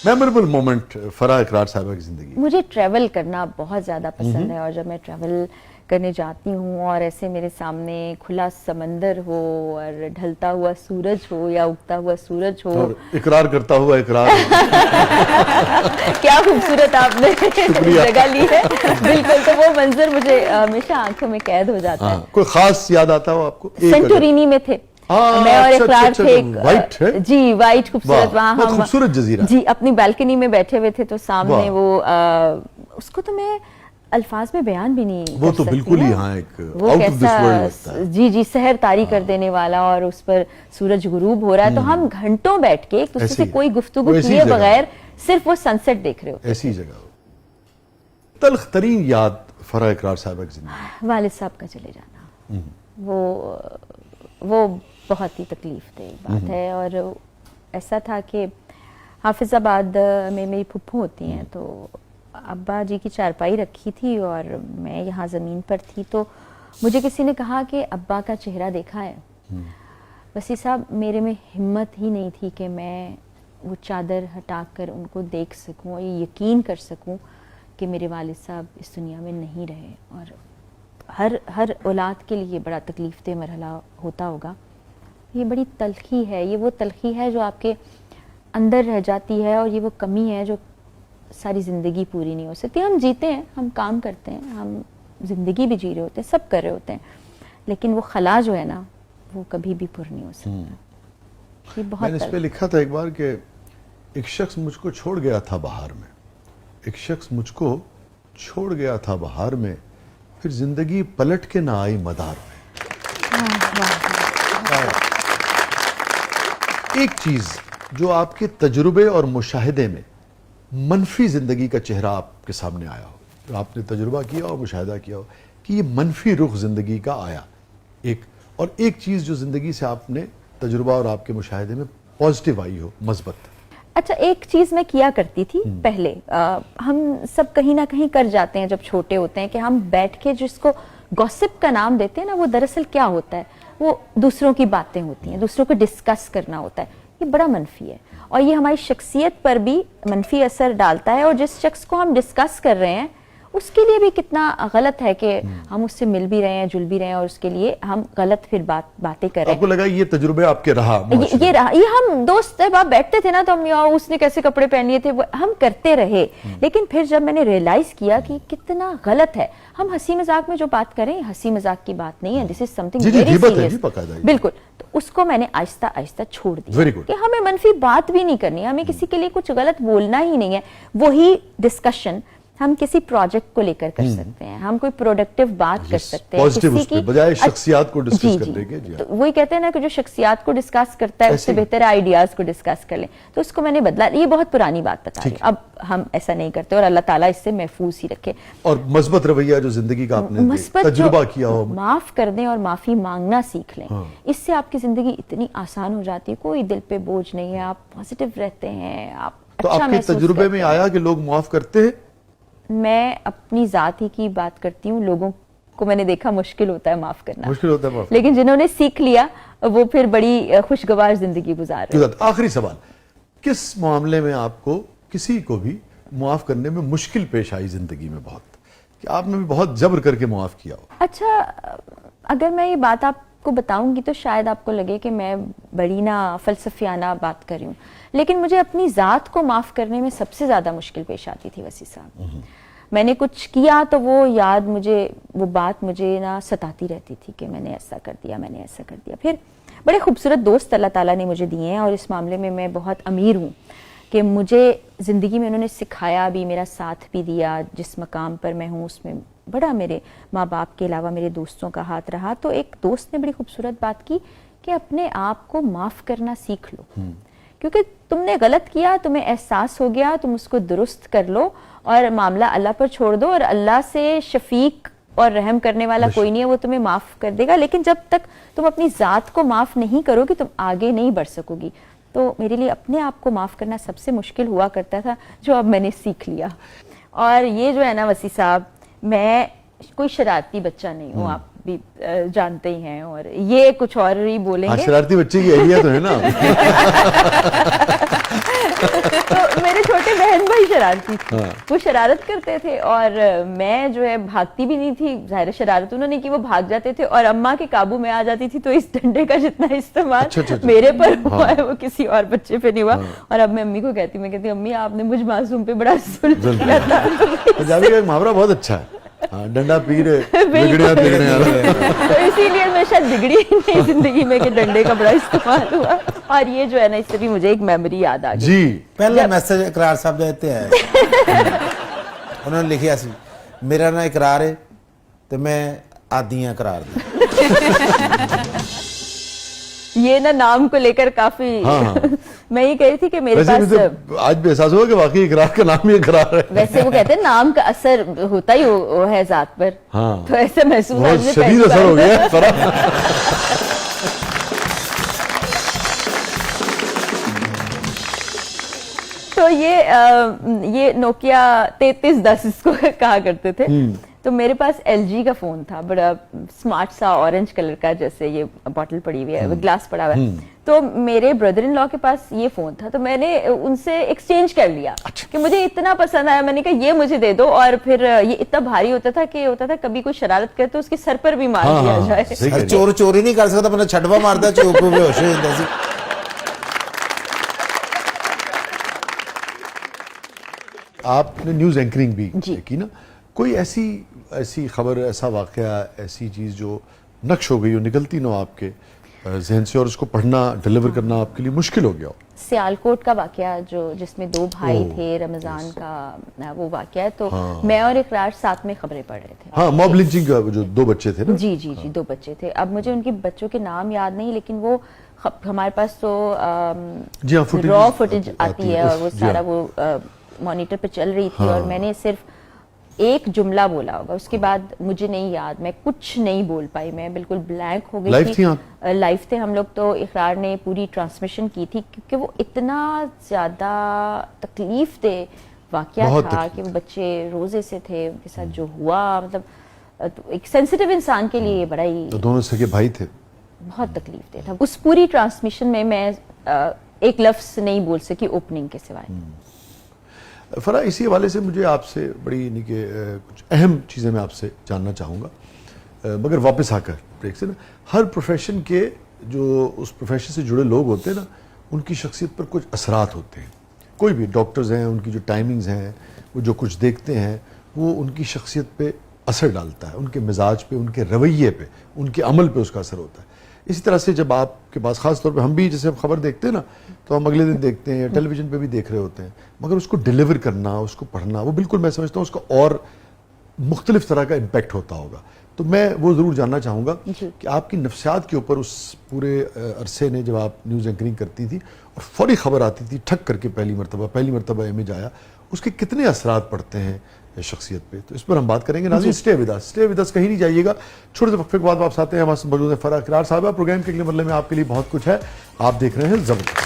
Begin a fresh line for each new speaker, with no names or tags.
Memorable moment فرح اقرار صاحبہ کی زندگی؟
مجھے ٹریول کرنا بہت زیادہ پسند ہے، اور جب میں ٹریول کرنے جاتی ہوں اور ایسے میرے سامنے کھلا سمندر ہو اور ڈھلتا ہوا سورج ہو یا اگتا ہوا سورج ہو،
اور اقرار کرتا ہوا اقرار
کیا خوبصورت آپ نے جگہ لی ہے، بالکل، تو وہ منظر مجھے ہمیشہ آنکھوں میں قید ہو جاتا ہے۔
کوئی خاص یاد آتا ہو آپ کو؟
سینٹورینی میں تھے میں اور اقرار تھے، جی وائٹ خوبصورت، وہاں ہم
خوبصورت جزیرہ،
جی اپنی بالکنی میں بیٹھے ہوئے تھے، تو سامنے وہ اس کو تو میں الفاظ میں بیان بھی نہیں کر سکتی،
وہ تو بالکل ہی ہاں ایک
وہ
آؤٹ آف دس ورلڈ لگتا ہے،
جی جی سحر طاری کر دینے والا، اور اس پر سورج غروب ہو رہا ہے، تو ہم گھنٹوں بیٹھ کے ایک دوسرے سے کوئی گفتگو کیے بغیر صرف وہ سن سیٹ دیکھ رہے ہوتے۔
ایسی جگہ ہو۔ تلخ ترین یاد فرح اقرار صاحبہ کی زندگی؟
والد صاحب کا چلے جانا، وہ بہت ہی تکلیف دہ بات ہے، اور ایسا تھا کہ حافظ آباد میں میری پھپھو ہوتی ہیں، تو ابا جی کی چارپائی رکھی تھی اور میں یہاں زمین پر تھی، تو مجھے کسی نے کہا کہ ابا کا چہرہ دیکھا ہے؟ وسیع صاحب میرے میں ہمت ہی نہیں تھی کہ میں وہ چادر ہٹا کر ان کو دیکھ سکوں اور یہ یقین کر سکوں کہ میرے والد صاحب اس دنیا میں نہیں رہے، اور ہر اولاد کے لیے بڑا تکلیف دہ مرحلہ ہوتا ہوگا۔ یہ بڑی تلخی ہے، یہ وہ تلخی ہے جو آپ کے اندر رہ جاتی ہے، اور یہ وہ کمی ہے جو ساری زندگی پوری نہیں ہو سکتی۔ ہم جیتے ہیں، ہم کام کرتے ہیں، ہم زندگی بھی جی رہے ہوتے ہیں، سب کر رہے ہوتے ہیں، لیکن وہ خلا جو ہے نا وہ کبھی بھی پر نہیں ہو سکتا۔ یہ بہت
میں نے اس پہ لکھا تھا ایک بار کہ ایک شخص مجھ کو چھوڑ گیا تھا بہار میں، ایک شخص مجھ کو چھوڑ گیا تھا بہار میں، پھر زندگی پلٹ کے نہ آئی مدار میں۔ ایک چیز جو آپ کے تجربے اور مشاہدے میں منفی زندگی کا چہرہ آپ کے سامنے آیا ہو، جو آپ نے تجربہ کیا اور مشاہدہ کیا ہو کہ یہ منفی رخ زندگی کا آیا، ایک چیز جو زندگی سے آپ نے تجربہ اور آپ کے مشاہدے میں پازیٹیو آئی ہو، مثبت۔
اچھا، ایک چیز میں کیا کرتی تھی پہلے، ہم سب کہیں نہ کہیں کر جاتے ہیں جب چھوٹے ہوتے ہیں، کہ ہم بیٹھ کے جس کو گوسپ کا نام دیتے ہیں نا، وہ دراصل کیا ہوتا ہے، وہ دوسروں کی باتیں ہوتی ہیں، دوسروں کو ڈسکس کرنا ہوتا ہے۔ یہ بڑا منفی ہے، اور یہ ہماری شخصیت پر بھی منفی اثر ڈالتا ہے، اور جس شخص کو ہم ڈسکس کر رہے ہیں اس کے لیے بھی کتنا غلط ہے کہ ہم اس سے مل بھی رہے ہیں، جل بھی رہے ہیں، اور اس کے لیے ہم غلط پھر باتیں کر رہے ہیں۔
آپ کو لگا یہ تجربے آپ کے رہا؟
یہ ہم دوست آپ بیٹھتے تھے نا، تو ہم اس نے کیسے کپڑے پہن لیے تھے، ہم کرتے رہے، لیکن پھر جب میں نے ریئلائز کیا کہ کتنا غلط ہے، ہم ہنسی مذاق میں جو بات کریں ہنسی مذاق کی بات نہیں ہے، دس از سم تھنگ ویری سیریس، بالکل، تو اس کو میں نے آہستہ آہستہ چھوڑ دیا کہ ہمیں منفی بات بھی نہیں کرنی ہے، ہمیں کسی کے لیے کچھ غلط بولنا ہی نہیں ہے۔ وہی ڈسکشن ہم کسی پروجیکٹ کو لے کر سکتے ہیں، ہم کوئی پروڈکٹیو بات کر سکتے ہیں کسی کی
بجائے شخصیات کو ڈسکس کرنے کے۔
تو وہی کہتے ہیں نا کہ جو شخصیات کو ڈسکس کرتا ہے اس سے بہتر ہے آئیڈیاز کو ڈسکس کر لیں، تو اس کو میں نے بدلا۔ یہ بہت پرانی بات بتا رہی ہوں، اب ہم ایسا نہیں کرتے، اور اللہ تعالیٰ اس سے محفوظ ہی رکھے۔
اور مثبت رویہ جو زندگی کا آپ نے تجربہ کیا ہو،
معاف کر دیں اور معافی مانگنا سیکھ لیں، اس سے آپ کی زندگی اتنی آسان ہو جاتی ہے، کوئی دل پہ بوجھ نہیں ہے، آپ پازیٹیو رہتے ہیں، آپ
تو آپ کے تجربے میں آیا کہ لوگ معاف کرتے ہیں؟
میں اپنی ذات ہی کی بات کرتی ہوں، لوگوں کو میں نے دیکھا مشکل ہوتا ہے معاف کرنا،
مشکل ہوتا ہے،
لیکن جنہوں نے سیکھ لیا وہ پھر بڑی خوشگوار زندگی گزار رہے ہیں۔
آخری سوال، کس معاملے میں آپ کو کسی کو بھی معاف کرنے میں مشکل پیش آئی زندگی میں بہت، کہ آپ نے بھی بہت جبر کر کے معاف کیا ہو؟
اچھا، اگر میں یہ بات آپ کو بتاؤں گی تو شاید آپ کو لگے کہ میں بڑی نا فلسفیانہ بات کر رہی ہوں، لیکن مجھے اپنی ذات کو معاف کرنے میں سب سے زیادہ مشکل پیش آتی تھی وسیع صاحب۔ میں نے کچھ کیا تو وہ بات مجھے نا ستاتی رہتی تھی کہ میں نے ایسا کر دیا، میں نے ایسا کر دیا۔ پھر بڑے خوبصورت دوست اللہ تعالیٰ نے مجھے دیے ہیں، اور اس معاملے میں میں بہت امیر ہوں کہ مجھے زندگی میں انہوں نے سکھایا بھی، میرا ساتھ بھی دیا، جس مقام پر میں ہوں اس میں بڑا میرے ماں باپ کے علاوہ میرے دوستوں کا ہاتھ رہا۔ تو ایک دوست نے بڑی خوبصورت بات کی کہ اپنے آپ کو معاف کرنا سیکھ لو، کیونکہ تم نے غلط کیا، تمہیں احساس ہو گیا، تم اس کو درست کر لو اور معاملہ اللہ پر چھوڑ دو، اور اللہ سے شفیق اور رحم کرنے والا کوئی نہیں ہے، وہ تمہیں معاف کر دے گا، لیکن جب تک تم اپنی ذات کو معاف نہیں کرو گی تم آگے نہیں بڑھ سکو گی۔ تو میرے لیے اپنے آپ کو معاف کرنا سب سے مشکل ہوا کرتا تھا، جو اب میں نے سیکھ لیا۔ اور یہ جو ہے نا وسیع صاحب، میں کوئی شرارتی بچہ نہیں ہوں، آپ بھی جانتے ہی ہیں، اور یہ کچھ اور ہی بولیں گے،
شرارتی بچے کی اہلیت ہے نا۔
تو میرے چھوٹے بہن بھائی شرارتی تھے, وہ شرارت کرتے تھے اور میں جو ہے بھاگتی بھی نہیں تھی, ظاہر شرارت انہوں نے کی, وہ بھاگ جاتے تھے اور اماں کے قابو میں آ جاتی تھی. تو اس ڈنڈے کا جتنا استعمال میرے پر ہوا ہے وہ کسی اور بچے پہ نہیں ہوا. اور اب میں امی کو کہتی ہوں, میں کہتی ہوں امی آپ نے مجھ معصوم پہ بڑا ظلم کیا تھا.
پنجابی کا ایک محاورہ بہت اچھا ہے, ڈنڈا پیر بگڑیا بگڑیا.
تو اسی لیے میں شاید بگڑی نہیں زندگی میں کہ ڈنڈے کا بڑا استعمال ہوا. اور یہ جو ہے نا, اس سے بھی مجھے ایک میموری یاد آ گئی.
جی
پہلا میسج اقرار صاحب دیتے ہیں, انہوں نے لکھیا سی میرا نا اقرار ہے تو میں آدھی ہاں قرار دی.
یہ نا نام کو لے کر کافی میں یہ کہہ رہی تھی کہ میرے پاس
آج بھی احساس ہوا کہ واقعی اقرار کا نام ہی اقرار ہے.
ویسے وہ کہتے ہیں نام کا اثر ہوتا ہی ہے ذات پر, تو ایسے محسوس
بہت شدید اثر ہو گیا.
تو یہ نوکیا 3310 اس کو کہا کرتے تھے. تو میرے پاس ایل جی کا فون تھا, بڑا اسمارٹ سا اورنج کلر کا, جیسے یہ باٹل پڑی ہوئی ہے, گلاس پڑا ہوا ہے. تو میرے بردر ان لا کے پاس یہ فون تھا, تو میں نے ان سے ایکسچینج کر لیا کہ مجھے اتنا پسند آیا. میں نے کہا یہ مجھے دے دو, اور پھر یہ اتنا بھاری ہوتا تھا کہ کبھی کوئی شرارت کرے تو اس کے سر پر بھی مار دیا جائے.
چور چوری نہیں کر سکتا, بندہ چھٹوا مارتا چوک پہ بے ہوش ہو جاتا سی.
آپ نے نیوز اینکرنگ بھی کی نا, کوئی ایسی خبر, ایسا واقعہ, ایسی چیز جو نقش ہو گئی ہو, نکلتی نہ آپ کے ذہن سے, اور اس کو پڑھنا ڈیلیور کرنا آپ کے لیے مشکل ہو گیا ہو؟
سیالکوٹ کا واقعہ جس میں 2 بھائی تھے, رمضان کا وہ واقعہ ہے. تو میں اور اقرار ساتھ میں خبریں پڑھ رہے تھے.
ہاں, موب لنچنگ کا جو 2 بچے تھے نا.
جی 2 بچے تھے. اب مجھے ان کے بچوں کے نام یاد نہیں, لیکن وہ ہمارے پاس تو را فوٹیج آتی ہے, اور وہ سارا وہ مانیٹر پہ چل رہی تھی, اور میں نے صرف ایک جملہ بولا ہوگا, اس کے بعد مجھے نہیں یاد, میں کچھ نہیں بول پائی, میں بالکل بلینک ہو گئی تھی. لائیو تھے ہم لوگ, تو اقرار نے پوری ٹرانسمیشن کی تھی, کیونکہ وہ اتنا زیادہ تکلیف دہ واقعہ تھا کہ وہ بچے روزے سے تھے, ان کے ساتھ جو ہوا, مطلب ایک سینسیٹیو انسان کے لیے بڑا ہی,
تو دونوں سگے بھائی تھے,
بہت تکلیف دہ تھا. اس پوری ٹرانسمیشن میں ایک لفظ نہیں بول سکی اوپننگ کے سوائے.
فرا, اسی حوالے سے مجھے آپ سے بڑی یعنی کہ کچھ اہم چیزیں میں آپ سے جاننا چاہوں گا, مگر واپس آ کر بریک سے نا, ہر پروفیشن کے جو اس پروفیشن سے جڑے لوگ ہوتے ہیں نا, ان کی شخصیت پر کچھ اثرات ہوتے ہیں. کوئی بھی ڈاکٹرز ہیں, ان کی جو ٹائمنگز ہیں, وہ جو کچھ دیکھتے ہیں, وہ ان کی شخصیت پہ اثر ڈالتا ہے, ان کے مزاج پہ, ان کے رویے پہ, ان کے عمل پہ اس کا اثر ہوتا ہے. اسی طرح سے جب آپ کے پاس, خاص طور پہ ہم بھی جیسے خبر دیکھتے ہیں نا, تو ہم اگلے دن دیکھتے ہیں, ٹیلی ویژن پہ بھی دیکھ رہے ہوتے ہیں, مگر اس کو ڈیلیور کرنا, اس کو پڑھنا, وہ بالکل میں سمجھتا ہوں اس کا اور مختلف طرح کا امپیکٹ ہوتا ہوگا. تو میں وہ ضرور جاننا چاہوں گا کہ آپ کی نفسیات کے اوپر اس پورے عرصے نے, جب آپ نیوز اینکرنگ کرتی تھی اور فوری خبر آتی تھی ٹھک کر کے, پہلی مرتبہ امیج آیا, اس کے کتنے اثرات پڑتے ہیں شخصیت پہ, تو اس پر ہم بات کریں گے. ناظرین اسٹے ود اس, کہیں نہیں جائیے گا. چھوٹے سے وقفے کے بعد واپس آتے ہیں. ہمارے موجود ہیں فرا اقرار صاحبہ. پروگرام کے اگلے مرحلے میں آپ کے لیے بہت کچھ ہے. آپ دیکھ رہے ہیں زبردست.